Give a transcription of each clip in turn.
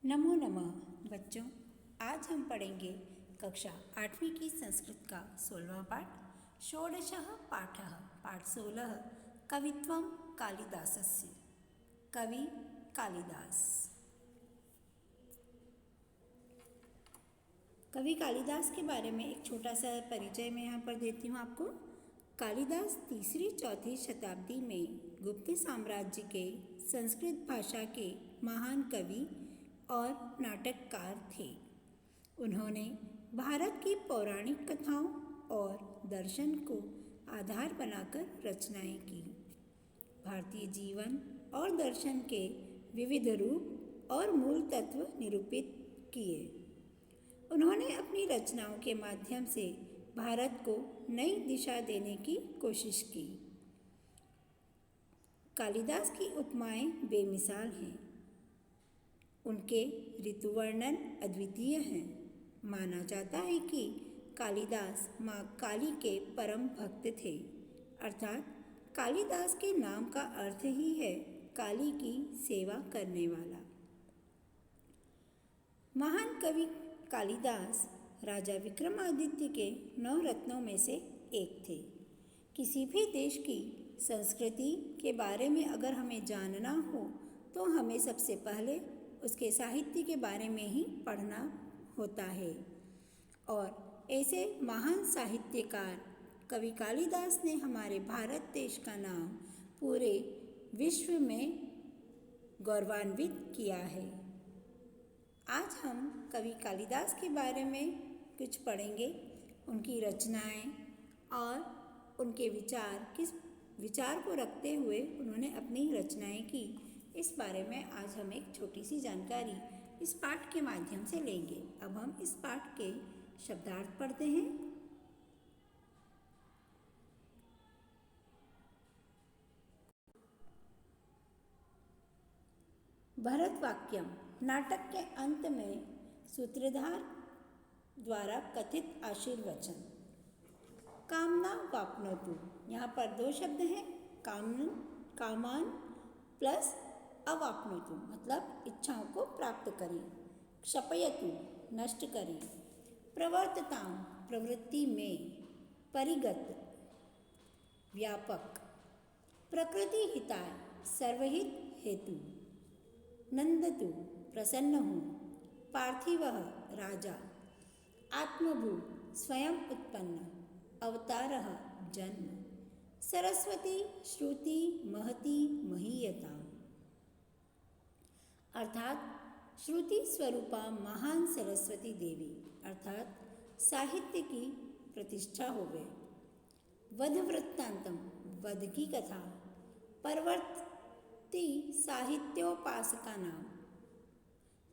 नमो नमः बच्चों, आज हम पढ़ेंगे कक्षा 8वीं की संस्कृत का 16वां पाठ षोडशः पाठः पाठ 16 कवित्वं कालिदासस्य। कवि कालिदास। कवि कालिदास के बारे में एक छोटा सा परिचय मैं यहाँ पर देती हूँ आपको। कालिदास तीसरी चौथी शताब्दी में गुप्त साम्राज्य के संस्कृत भाषा के महान कवि और नाटककार थे। उन्होंने भारत की पौराणिक कथाओं और दर्शन को आधार बनाकर रचनाएं की। भारतीय जीवन और दर्शन के विविध रूप और मूल तत्व निरूपित किए। उन्होंने अपनी रचनाओं के माध्यम से भारत को नई दिशा देने की कोशिश की। कालिदास की उपमाएं बेमिसाल हैं। उनके ऋतु वर्णन अद्वितीय हैं। माना जाता है कि कालिदास माँ काली के परम भक्त थे, अर्थात कालिदास के नाम का अर्थ ही है काली की सेवा करने वाला। महान कवि कालिदास राजा विक्रमादित्य के 9 रत्नों में से एक थे। किसी भी देश की संस्कृति के बारे में अगर हमें जानना हो तो हमें सबसे पहले उसके साहित्य के बारे में ही पढ़ना होता है। और ऐसे महान साहित्यकार कवि कालिदास ने हमारे भारत देश का नाम पूरे विश्व में गौरवान्वित किया है। आज हम कवि कालिदास के बारे में कुछ पढ़ेंगे। उनकी रचनाएं और उनके विचार, किस विचार को रखते हुए उन्होंने अपनी रचनाएं की, इस बारे में आज हम एक छोटी सी जानकारी इस पाठ के माध्यम से लेंगे। अब हम इस पाठ के शब्दार्थ पढ़ते हैं। भरतवाक्यम नाटक के अंत में सूत्रधार द्वारा कथित आशीर्वचन। कामना वाप्नोतु, यहाँ पर 2 शब्द हैं, कामान प्लस अवाप्नोतु, मतलब इच्छाओं को प्राप्त करें। क्षपयतु, नष्ट करें। प्रवर्तताम, प्रवृत्ति में। परिगत, व्यापक। प्रकृति हिताय, सर्वहित हेतु। नंदतु, प्रसन्न हो। पार्थिवः, राजा। आत्मभू, स्वयं उत्पन्न। अवतारः, जन्म। सरस्वती, श्रुति, महती, महीयता, अर्थात श्रुति स्वरूपा महान सरस्वती देवी, अर्थात साहित्य की प्रतिष्ठा हो गए। वध वृत्तांतम, वध की कथा। परवर्ती साहित्योपासका नाम,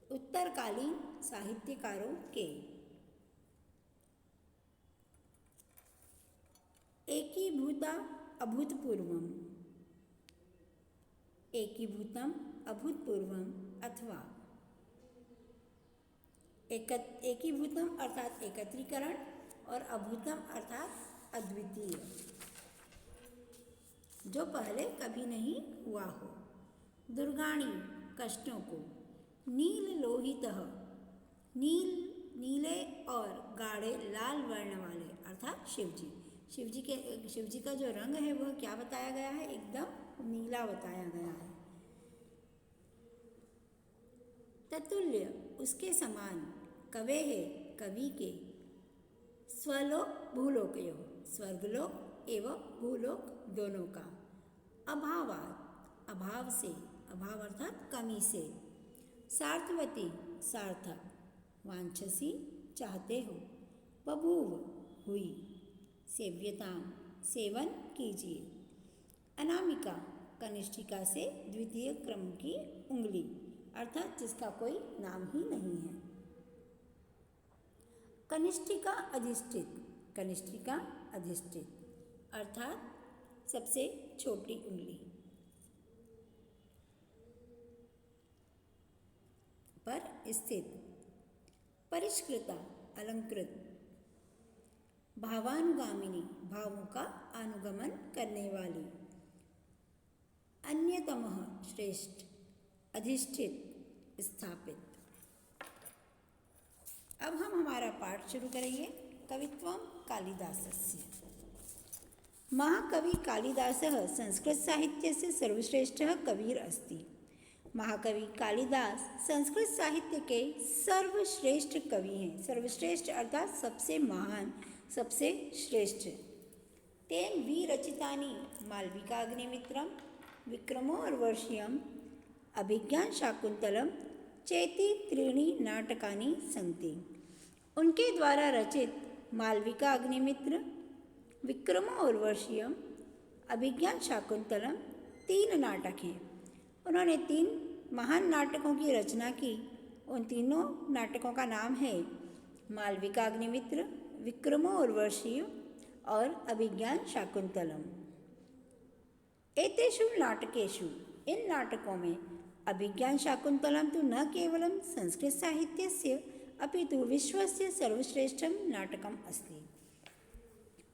उत्तरकालीन साहित्यकारों के। एकीभूता अभूतपूर्वम, एकीभूतम अभूतपूर्वम अथवा एकीभूतम अर्थात एकत्रीकरण और अभूतम अर्थात अद्वितीय, जो पहले कभी नहीं हुआ हो। दुर्गाणी, कष्टों को। नील लोहितः, नीले और गाढ़े लाल वर्ण वाले, अर्थात शिवजी। शिवजी का जो रंग है वह क्या बताया गया है? एकदम नीला बताया गया है। ततुल्य, उसके समान। कवे है, कवि के। स्वलोक भूलोकयो, स्वर्गलोक एवं भूलोक दोनों का। अभावात, अभाव से, अभाव अर्थात कमी से। सार्थवती, सार्थक। वांछसी, चाहते हो। बभूव, हुई। सेव्यताम, सेवन कीजिए। अनामिका, कनिष्ठिका से द्वितीय क्रम की उंगली, अर्थात जिसका कोई नाम ही नहीं है। कनिष्ठिका अधिष्ठित, कनिष्ठिका अधिष्ठित, अर्थात सबसे छोटी उंगली पर स्थित। परिष्कृता, अलंकृत। भावानुगामिनी, भावों का अनुगमन करने वाली। अन्यतमः, श्रेष्ठ। अधिष्ठित, स्थापित। अब हम हमारा पाठ शुरू करेंगे। कवित्वं कालिदासस्य। महाकवि कालिदासः संस्कृतसाहित्यस्य सर्वश्रेष्ठः कविः अस्ति। महाकवि कालिदास संस्कृत साहित्य के सर्वश्रेष्ठ कवि हैं। सर्वश्रेष्ठ अर्थात सबसे महान, सबसे श्रेष्ठ। तेन विरचितानि मालविकाग्निमित्रम, विक्रमोर्वशीयम, अभिज्ञानशाकुंतलम चेति त्रीणि नाटकानि सन्ति। उनके द्वारा रचित मालविका अग्निमित्र, विक्रमोर्वशीयम, अभिज्ञानशाकुंतलम 3 नाटक हैं। उन्होंने 3 महान नाटकों की रचना की। उन तीनों नाटकों का नाम है मालविका अग्निमित्र, विक्रमोर्वशीय और अभिज्ञानशाकुंतलम। एतेषु नाटकेषु, इन नाटकों में अभिज्ञानशाकुंतलम तो न केवलं संस्कृत साहित्यस्य अपितु विश्वस्य सर्वश्रेष्ठं नाटकम् अस्ति।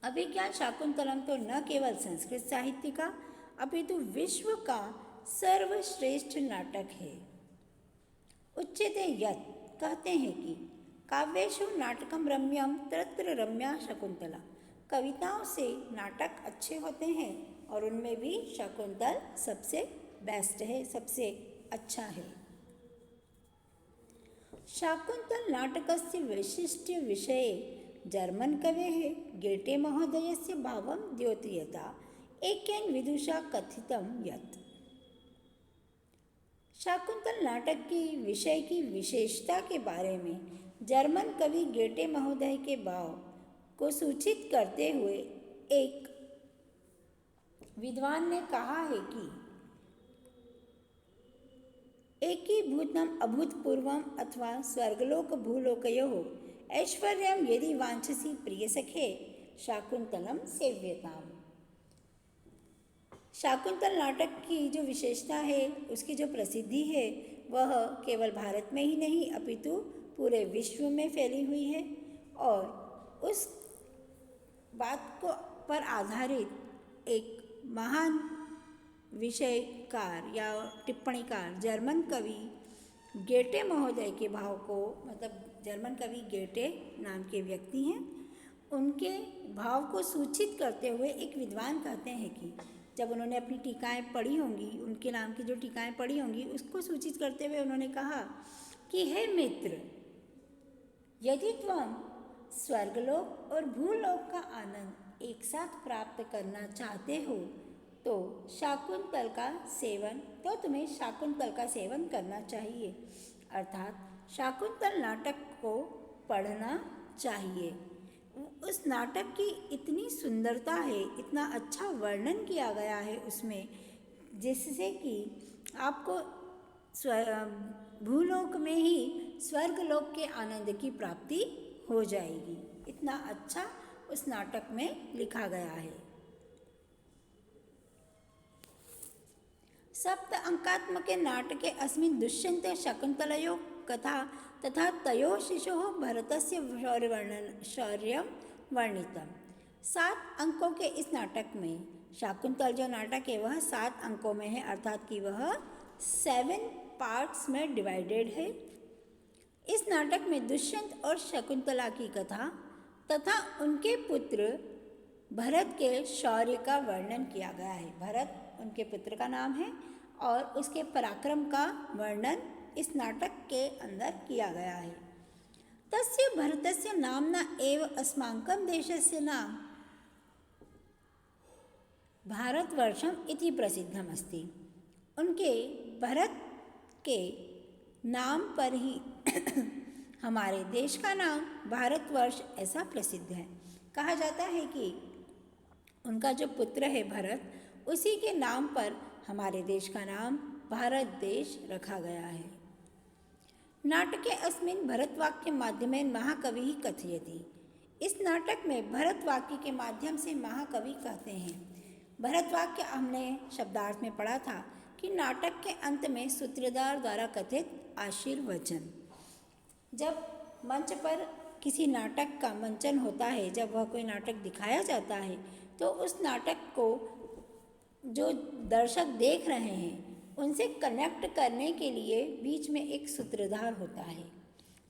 अभिज्ञानशाकुंतलम तो न केवल संस्कृत साहित्य का अपितु विश्व का सर्वश्रेष्ठ नाटक है। उच्यते यत्, कहते हैं कि काव्येषु नाटकम रम्यम तत्र रम्या शकुंतला। कविताओं से नाटक अच्छे होते हैं और उनमें भी शकुंतल सबसे बेस्ट है, सबसे अच्छा है। शाकुंतल नाटकस्य वैशिष्ट्य विषये जर्मन कवेः गेटे महोदयस्य भावं द्योतयता एकेन विदुषा कथितं यत्। शाकुंतल नाटक की विषय की विशेषता के बारे में जर्मन कवि गेटे महोदय के भाव को सूचित करते हुए एक विद्वान ने कहा है कि एकीभूतम अभूतपूर्वम अथवा स्वर्गलोक भूलोकयोः ऐश्वर्यम यदि वांछसि प्रियसखे शाकुंतलम सेव्यताम। शाकुंतल नाटक की जो विशेषता है, उसकी जो प्रसिद्धि है, वह केवल भारत में ही नहीं अपितु पूरे विश्व में फैली हुई है। और उस बात को पर आधारित एक महान विषयकार या टिप्पणीकार जर्मन कवि गेटे महोदय के भाव को, मतलब जर्मन कवि गेटे नाम के व्यक्ति हैं, उनके भाव को सूचित करते हुए एक विद्वान कहते हैं कि जब उन्होंने अपनी टीकाएँ पढ़ी होंगी, उनके नाम की जो टीकाएँ पढ़ी होंगी, उसको सूचित करते हुए उन्होंने कहा कि हे मित्र, यदि तुम स्वर्गलोक और भूलोक का आनंद एक साथ प्राप्त करना चाहते हो तो तुम्हें शाकुंतल का सेवन करना चाहिए, अर्थात शाकुंतल नाटक को पढ़ना चाहिए। उस नाटक की इतनी सुंदरता है, इतना अच्छा वर्णन किया गया है उसमें, जिससे कि आपको भूलोक में ही स्वर्गलोक के आनंद की प्राप्ति हो जाएगी। इतना अच्छा उस नाटक में लिखा गया है। सप्त अंकात्मके नाटके अस्मिन् दुष्यन्ते शकुन्तलयोः कथा तथा तयोः शिशोः भरतस्य शौर्यं वर्णितम्। 7 अंकों के इस नाटक में, शाकुंतल जो नाटक है वह 7 अंकों में है, अर्थात कि वह 7 पार्ट्स में डिवाइडेड है। इस नाटक में दुष्यंत और शकुंतला की कथा तथा उनके पुत्र भरत के शौर्य का वर्णन किया गया है। भरत उनके पुत्र का नाम है और उसके पराक्रम का वर्णन इस नाटक के अंदर किया गया है। तस्य भरतस्य नाम्ना एव अस्माकं देशस्य नाम भारतवर्षम इति प्रसिद्धम अस्ति। उनके भरत के नाम पर ही हमारे देश का नाम भारतवर्ष ऐसा प्रसिद्ध है। कहा जाता है कि उनका जो पुत्र है भरत, उसी के नाम पर हमारे देश का नाम भारत देश रखा गया है। नाटके अस्मिन् भरतवाक्य माध्यमेन महाकवि कथयति। इस नाटक में भरतवाक्य के माध्यम से महाकवि कहते हैं। भरतवाक्य हमने शब्दार्थ में पढ़ा था कि नाटक के अंत में सूत्रधार द्वारा कथित आशीर्वचन। जब मंच पर किसी नाटक का मंचन होता है, जब वह कोई नाटक दिखाया जाता है, तो उस नाटक को जो दर्शक देख रहे हैं उनसे कनेक्ट करने के लिए बीच में एक सूत्रधार होता है।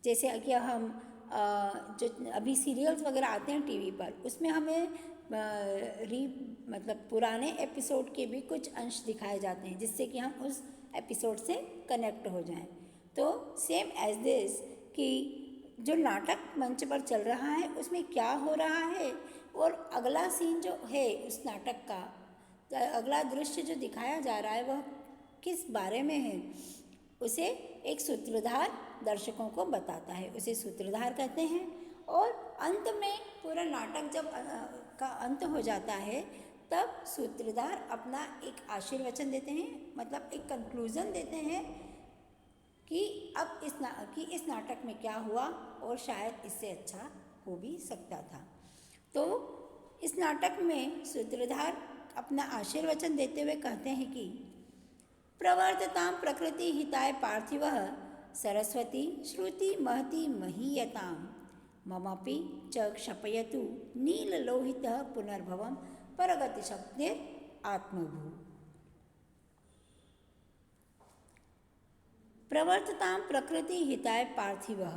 जैसे कि हम जो अभी सीरियल्स वगैरह आते हैं टीवी पर, उसमें हमें मतलब पुराने एपिसोड के भी कुछ अंश दिखाए जाते हैं, जिससे कि हम उस एपिसोड से कनेक्ट हो जाएं। तो सेम एज दिस कि जो नाटक मंच पर चल रहा है उसमें क्या हो रहा है और अगला सीन जो है उस नाटक का, अगला दृश्य जो दिखाया जा रहा है वह किस बारे में है, उसे एक सूत्रधार दर्शकों को बताता है, उसे सूत्रधार कहते हैं। और अंत में पूरा नाटक जब का अंत हो जाता है तब सूत्रधार अपना एक आशीर्वचन देते हैं, मतलब एक कंक्लूज़न देते हैं कि अब इस नाटक में क्या हुआ और शायद इससे अच्छा हो भी सकता था। तो इस नाटक में सूत्रधार अपना आशीर्वचन देते हुए कहते हैं कि प्रवर्ततां प्रकृति हिताय पार्थिवः सरस्वती श्रुति महती महीयतां ममपि च क्षपयतु नीललोहितः पुनर्भवं परगतिशक्तिर् आत्मभू। प्रवर्ततां प्रकृति हिताय पार्थिवः,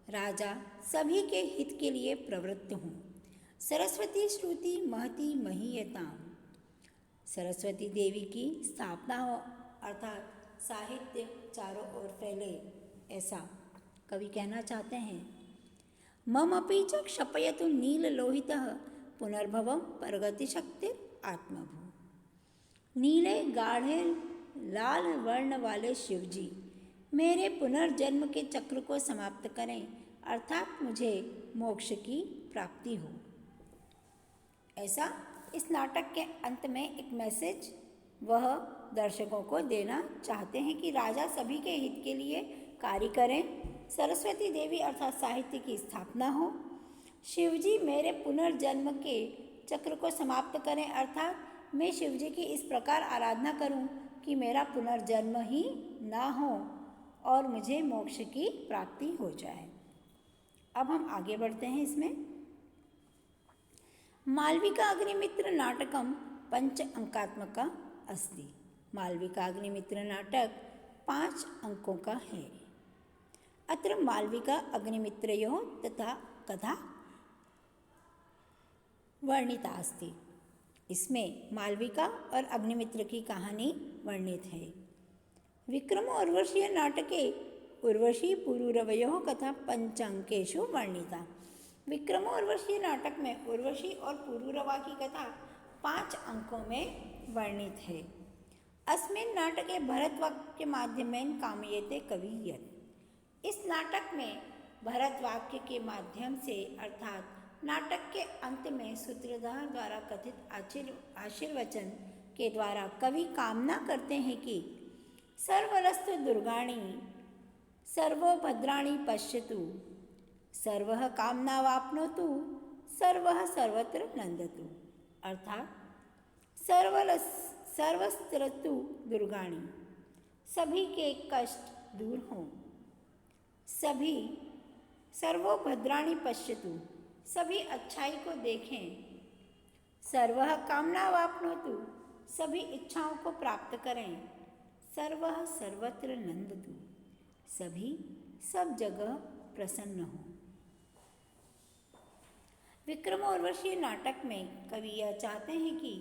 राजा सभी के हित के लिए प्रवृत्त हूँ। सरस्वती श्रुति महती महीयतां, सरस्वती देवी की स्थापना हो अर्थात साहित्य चारों ओर फैले, ऐसा कवि कहना चाहते हैं। ममपि च क्षपयतु नीललोहितः पुनर्भवं परगतिशक्तिर् आत्मभू। नीले गाढ़े लाल वर्ण वाले शिवजी मेरे पुनर्जन्म के चक्र को समाप्त करें, अर्थात मुझे मोक्ष की प्राप्ति हो। ऐसा इस नाटक के अंत में एक मैसेज वह दर्शकों को देना चाहते हैं कि राजा सभी के हित के लिए कार्य करें, सरस्वती देवी अर्थात साहित्य की स्थापना हो, शिवजी मेरे पुनर्जन्म के चक्र को समाप्त करें, अर्थात मैं शिवजी की इस प्रकार आराधना करूं कि मेरा पुनर्जन्म ही ना हो और मुझे मोक्ष की प्राप्ति हो जाए। अब हम आगे बढ़ते हैं इसमें। मालविका अग्निमित्र नाटकम पंच अंकात्मक अस्ति। मालविका अग्निमित्र नाटक 5 अंकों का है। अत्र मालविका अग्निमित्रयोः तथा कथा वर्णिता अस्ति। इसमें मालविका और अग्निमित्र की कहानी वर्णित है। विक्रम उर्वशीय नाटके उर्वशी पुरूरवयोः कथा पंचांकेषु वर्णिता। विक्रम उर्वशीय नाटक में उर्वशी और पुरूरवा की कथा 5 अंकों में वर्णित है। अस्मिन् नाटके भरतवाक्य माध्यमेन कामयते कवि यत्। इस नाटक में भरतवाक्य के माध्यम से अर्थात नाटक के अंत में सूत्रधार द्वारा कथित आशीर्वचन के द्वारा कवि कामना करते हैं कि सर्वरस्तु दुर्गाणि सर्वो भद्राणि पश्यतु, सर्वः कामनावाप्नोतु, सर्वः सर्वत्र नंदतु। अर्थात सर्वस्त्रतु दुर्गाणि, सभी के कष्ट दूर हों, सभी सर्वो भद्राणि पश्यतु, सभी अच्छाई को देखें, सर्वः कामनावाप्नोतु, सभी इच्छाओं को प्राप्त करें, सर्वः सर्वत्र नंदतु, सभी सब जगह प्रसन्न हो। विक्रम उर्वशीय नाटक में कवि यह चाहते हैं कि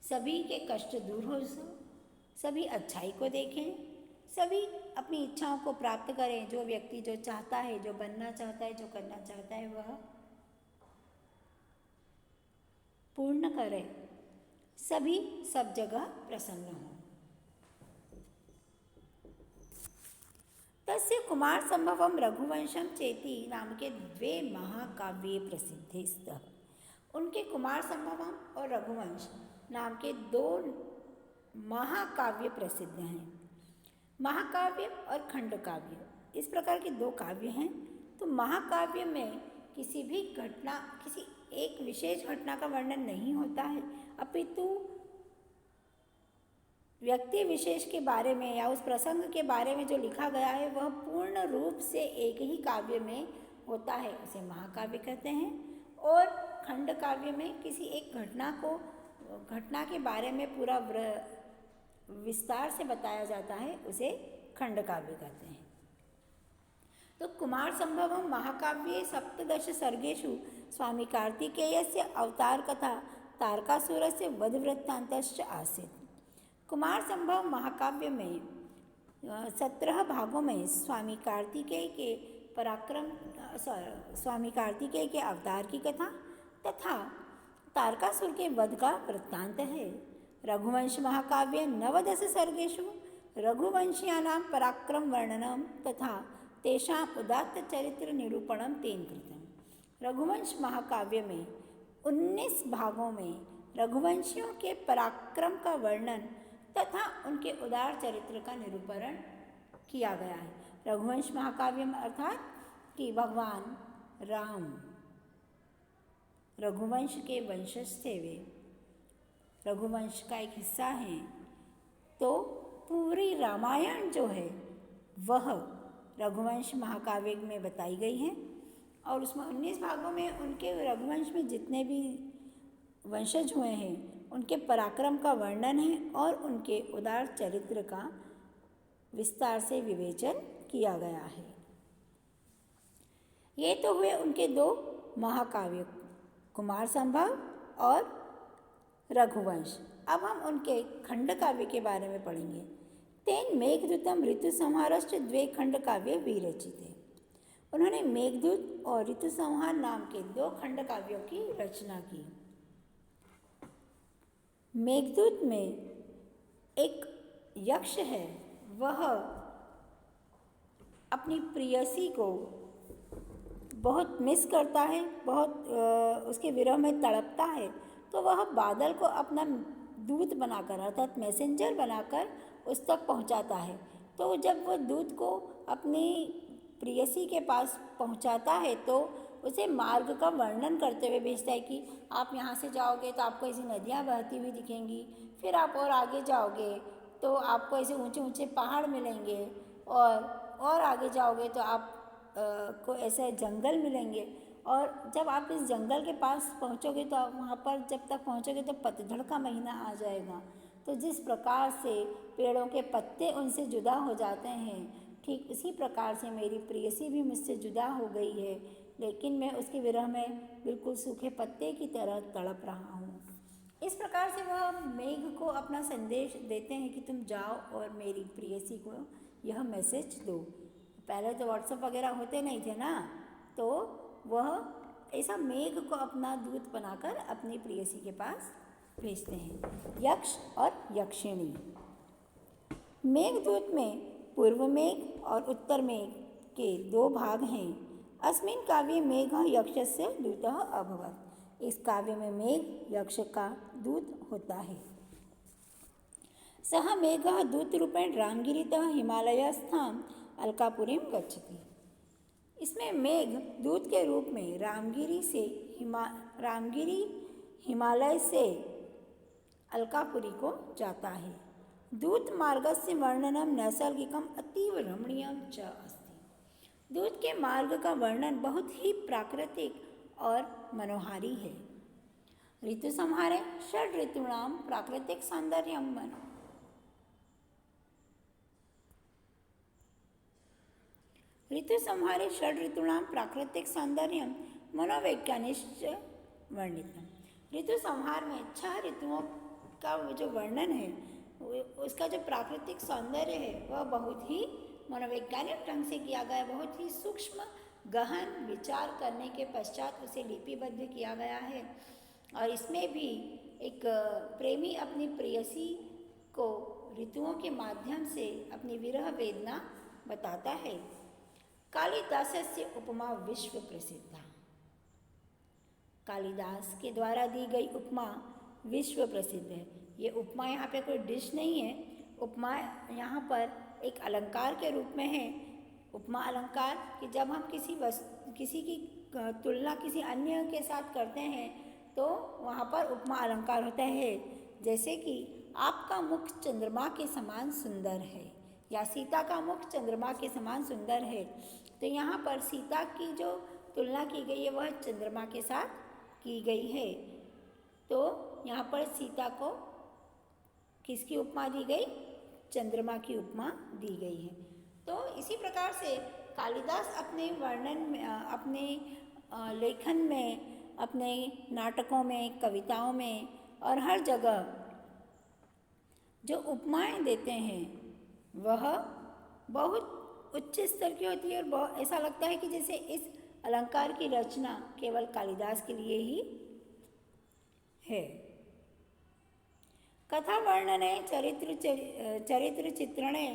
सभी के कष्ट दूर हो, सभी अच्छाई को देखें, सभी अपनी इच्छाओं को प्राप्त करें। जो व्यक्ति जो चाहता है, जो बनना चाहता है, जो करना चाहता है, वह पूर्ण करे, सभी सब जगह प्रसन्न हो। तस्य कुमार संभवम रघुवंशम चेति नाम के 2 महाकाव्ये प्रसिद्धे स्तः। उनके कुमार संभवम और रघुवंश नाम के 2 महाकाव्य प्रसिद्ध हैं। महाकाव्य और खंडकाव्य, इस प्रकार के 2 काव्य हैं। तो महाकाव्य में किसी भी घटना, किसी एक विशेष घटना का वर्णन नहीं होता है, अपितु व्यक्ति विशेष के बारे में या उस प्रसंग के बारे में जो लिखा गया है वह पूर्ण रूप से एक ही काव्य में होता है, उसे महाकाव्य कहते हैं। और खंड काव्य में किसी एक घटना के बारे में पूरा विस्तार से बताया जाता है, उसे खंड काव्य कहते हैं। तो कुमार संभवम महाकाव्ये सप्तदश सर्गेषु स्वामी कार्तिकेयस्य अवतार कथा तारकासुरस्य वध वृत्तान्तश्च आसीत्। कुमार संभव महाकाव्य में 17 भागों में स्वामी कार्तिकेय के अवतार की कथा तथा तारकासुर के वध का वृत्तांत है। रघुवंश महाकाव्य 9 सर्गेषु रघुवंशीयानां पराक्रम वर्णनम तथा तेषाम् उदात्त चरित्र निरूपणम तेन कृतम। रघुवंश महाकाव्य में 19 भागों में रघुवंशियों के पराक्रम का वर्णन तथा उनके उदार चरित्र का निरूपण किया गया है। रघुवंश महाकाव्य में अर्थात कि भगवान राम रघुवंश के वंशज थे, वे रघुवंश का एक हिस्सा हैं। तो पूरी रामायण जो है वह रघुवंश महाकाव्य में बताई गई है और उसमें 19 भागों में उनके रघुवंश में जितने भी वंशज हुए हैं उनके पराक्रम का वर्णन है और उनके उदार चरित्र का विस्तार से विवेचन किया गया है। ये तो हुए उनके 2 महाकाव्य, कुमार संभव और रघुवंश। अब हम उनके खंड काव्य के बारे में पढ़ेंगे। तेन मेघदूतम ऋतु संहारश्च 2 खंड काव्य विरचिते। उन्होंने मेघदूत और ऋतु संहार नाम के 2 खंड काव्यों की रचना की। मेघदूत में एक यक्ष है, वह अपनी प्रेयसी को बहुत मिस करता है, बहुत उसके विरह में तड़पता है। तो वह बादल को अपना दूत बनाकर अर्थात मैसेंजर बनाकर उस तक पहुंचाता है। तो जब वह दूत को अपनी प्रेयसी के पास पहुंचाता है तो उसे मार्ग का वर्णन करते हुए भेजता है कि आप यहाँ से जाओगे तो आपको ऐसी नदियाँ बहती हुई दिखेंगी, फिर आप और आगे जाओगे तो आपको ऐसे ऊंचे ऊंचे पहाड़ मिलेंगे और आगे जाओगे तो आप को ऐसे जंगल मिलेंगे और जब आप इस जंगल के पास पहुँचोगे तो आप वहाँ पर जब तक पहुँचोगे तो पतझड़ का महीना आ जाएगा। तो जिस प्रकार से पेड़ों के पत्ते उनसे जुदा हो जाते हैं, ठीक उसी प्रकार से मेरी प्रेयसी भी मुझसे जुदा हो गई है, लेकिन मैं उसके विरह में बिल्कुल सूखे पत्ते की तरह तड़प रहा हूँ। इस प्रकार से वह मेघ को अपना संदेश देते हैं कि तुम जाओ और मेरी प्रेयसी को यह मैसेज दो। पहले तो व्हाट्सएप वगैरह होते नहीं थे ना, तो वह ऐसा मेघ को अपना दूत बनाकर अपनी प्रेयसी के पास भेजते हैं। यक्ष और यक्षिणी। मेघदूत में पूर्व मेघ और उत्तर मेघ के 2 भाग हैं। अस्मिन् काव्ये मेघः यक्षस्य दूतः अभवत्। इस काव्य में मेघ यक्ष का दूत होता है। सः मेघः दूतरूपेण रामगिरितः हिमालयस्थां अलकापुरीं गच्छति। इसमें मेघ दूत के रूप में रामगिरी हिमालय से अलकापुरी को जाता है। दूत मार्गस्य वर्णनम नैसर्गिकम अतीव रमणीयम च अस्ति। दूत के मार्ग का वर्णन बहुत ही प्राकृतिक और मनोहारी है। ऋतु संहारे 6 ऋतूणां प्राकृतिक सौंदर्यम मनोवैज्ञानिश्च वर्णितम। ऋतु संहार में 6 ऋतुओं का जो वर्णन है उसका जो प्राकृतिक सौंदर्य है वह बहुत ही मनोवैज्ञानिक ढंग से किया गया, बहुत ही सूक्ष्म गहन विचार करने के पश्चात उसे लिपिबद्ध किया गया है। और इसमें भी एक प्रेमी अपनी प्रेयसी को ऋतुओं के माध्यम से अपनी विरह वेदना बताता है। कालिदासस्य उपमा विश्व प्रसिद्धा। कालिदास के द्वारा दी गई उपमा विश्व प्रसिद्ध है। ये उपमा यहाँ पे कोई डिश नहीं है, उपमा यहाँ पर एक अलंकार के रूप में है। उपमा अलंकार कि जब हम किसी की तुलना किसी अन्य के साथ करते हैं तो वहाँ पर उपमा अलंकार होता है। जैसे कि आपका मुख चंद्रमा के समान सुंदर है या सीता का मुख चंद्रमा के समान सुंदर है, तो यहाँ पर सीता की जो तुलना की गई है वह चंद्रमा के साथ की गई है। तो यहाँ पर सीता को किसकी उपमा दी गई? चंद्रमा की उपमा दी गई है। तो इसी प्रकार से कालिदास अपने वर्णन में अपने लेखन में, अपने नाटकों में, कविताओं में और हर जगह जो उपमाएं देते हैं वह बहुत उच्च स्तर की होती है और बहुत ऐसा लगता है कि जैसे इस अलंकार की रचना केवल कालिदास के लिए ही है। कथा वर्णने चरित्र चित्रणे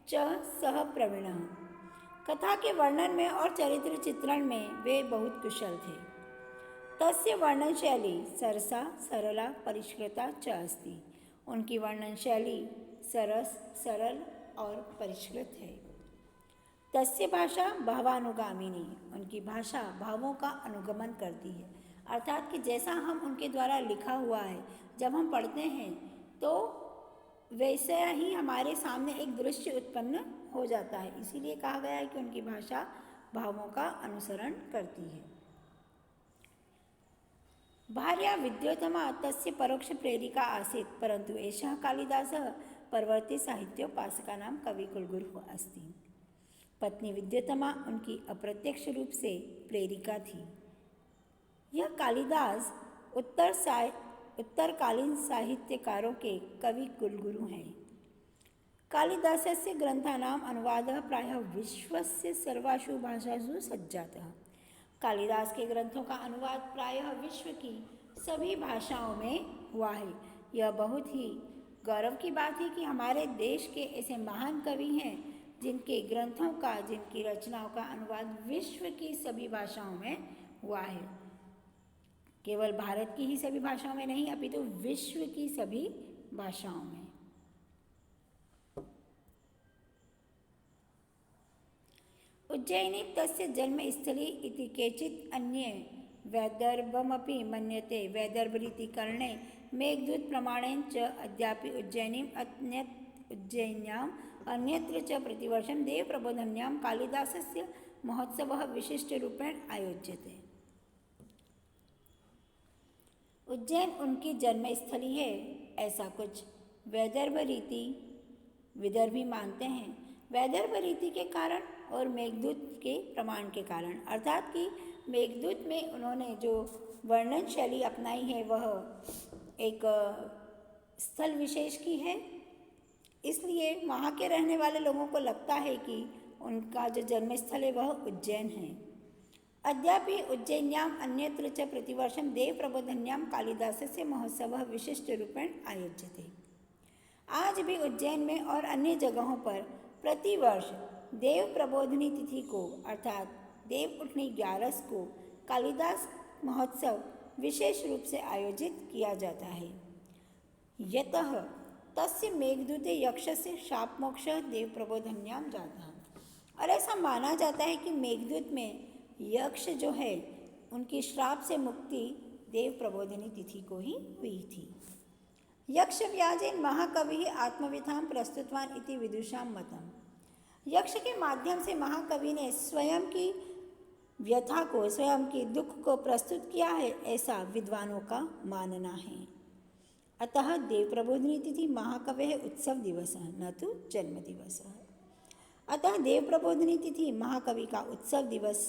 च सह प्रवीणः। कथा के वर्णन में और चरित्र चित्रण में वे बहुत कुशल थे। तस्य वर्णन शैली सरसा सरला परिष्कृता च अस्ति। उनकी वर्णन शैली सरस, सरल और परिष्कृत है। तस्य भाषा भावानुगामिनी। उनकी भाषा भावों का अनुगमन करती है, अर्थात कि जैसा हम उनके द्वारा लिखा हुआ है जब हम पढ़ते हैं तो वैसे ही हमारे सामने एक दृश्य उत्पन्न हो जाता है। इसीलिए कहा गया है कि उनकी भाषा भावों का अनुसरण करती है। भार्या विद्योत्तमा तस्य परोक्ष प्रेरिका आसीत्, परंतु एषः कालिदासः परवर्ती साहित्योपासकानां कविकुलगुरुः अस्ति। पत्नी विद्योत्तमा उनकी अप्रत्यक्ष रूप से प्रेरिका थी। यह कालिदास उत्तरकालीन साहित्यकारों के कवि कुलगुरु हैं। कालिदासस्य ग्रंथानाम् अनुवादः प्रायः विश्वस्य सर्वासु भाषासु सज्जातः। कालिदास के ग्रंथों का अनुवाद प्रायः विश्व की सभी भाषाओं में हुआ है। यह बहुत ही गौरव की बात है कि हमारे देश के ऐसे महान कवि हैं जिनके ग्रंथों का, जिनकी रचनाओं का अनुवाद विश्व की सभी भाषाओं में हुआ है। केवल भारत की ही सभी भाषाओं में नहीं, अपितु विश्व की सभी भाषाओं में। उज्जयिनी तस्य जन्मस्थली इति केचित् अन्ये वैदर्भमपि मन्यते। वैदर्भरीति कर्णे मेघदूत प्रमाणेन च अद्यापि उज्जयिन्याम् अन्यत्र च प्रतिवर्षं देवप्रबोधिन्यां कालिदासस्य महोत्सवः विशिष्टरूपेण आयोज्यते। उज्जैन उनकी जन्मस्थली है, ऐसा कुछ वैदर्भ रीति विदर्भी मानते हैं। वैदर्भ रीति के कारण और मेघदूत के प्रमाण के कारण, अर्थात कि मेघदूत में उन्होंने जो वर्णन शैली अपनाई है वह एक स्थल विशेष की है, इसलिए वहाँ के रहने वाले लोगों को लगता है कि उनका जो जन्मस्थल है वह उज्जैन है। अद्यापि उज्जैन्याम अन्यत्र च प्रतिवर्षं देवप्रबोधिन्यां कालिदासस्य महोत्सवः विशिष्टरूपेण आयोज्यते। आज भी उज्जैन में और अन्य जगहों पर प्रतिवर्ष देव प्रबोधिनी तिथि को, अर्थात देव उठनी 11 को कालिदास महोत्सव विशेष रूप से आयोजित किया जाता है। यतः तस्य मेघदूते यक्षस्य शापमोक्षः देव प्रबोधिन्यां जातः। और ऐसा माना जाता है कि मेघदूत में यक्ष जो है उनकी श्राप से मुक्ति देव प्रबोधिनी तिथि को ही हुई थी। यक्ष व्याजेन महाकवि आत्मविधाम प्रस्तुतवान इति विदुषां मतम। यक्ष के माध्यम से महाकवि ने स्वयं की व्यथा को, स्वयं की दुख को प्रस्तुत किया है, ऐसा विद्वानों का मानना है। अतः देव प्रबोधिनी तिथि महाकवि उत्सव दिवस न तो जन्म दिवस। अतः देव प्रबोधिनी तिथि महाकवि का उत्सव दिवस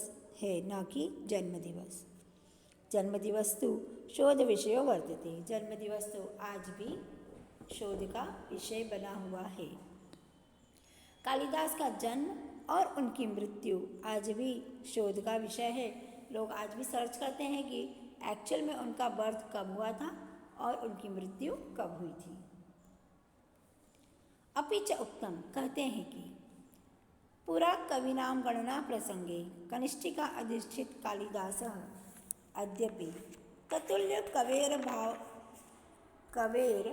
है, न कि जन्म दिवस। जन्म दिवस तो शोध विषय वर्तते। जन्म दिवस तो आज भी शोध का विषय बना हुआ है। कालिदास का जन्म और उनकी मृत्यु आज भी शोध का विषय है। लोग आज भी सर्च करते हैं कि एक्चुअल में उनका बर्थ कब हुआ था और उनकी मृत्यु कब हुई थी। अपि च उक्तम, कहते हैं कि पुरा कविनाम गणना प्रसंगे कनिष्ठिका अधिष्ठित कालिदासः अद्यपि ततुल्य कवेर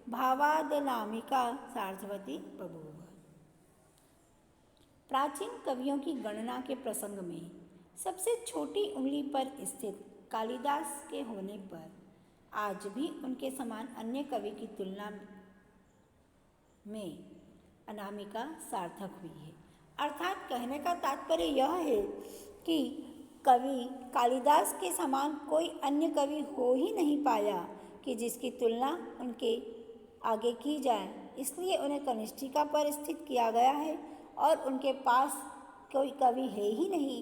भावादनामिका सार्थवती बभूव। प्राचीन कवियों की गणना के प्रसंग में सबसे छोटी उंगली पर स्थित कालिदास के होने पर आज भी उनके समान अन्य कवि की तुलना में अनामिका सार्थक हुई है। अर्थात कहने का तात्पर्य यह है कि कवि कालिदास के समान कोई अन्य कवि हो ही नहीं पाया कि जिसकी तुलना उनके आगे की जाए, इसलिए उन्हें कनिष्ठिका पर स्थित किया गया है और उनके पास कोई कवि है ही नहीं,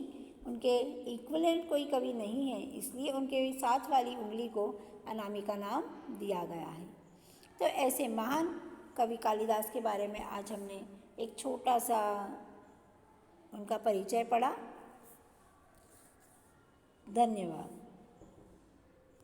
उनके इक्विवेलेंट कोई कवि नहीं है, इसलिए उनके साथ वाली उंगली को अनामिका नाम दिया गया है। तो ऐसे महान कवि कालिदास के बारे में आज हमने एक छोटा सा उनका परिचय पढ़ा। धन्यवाद।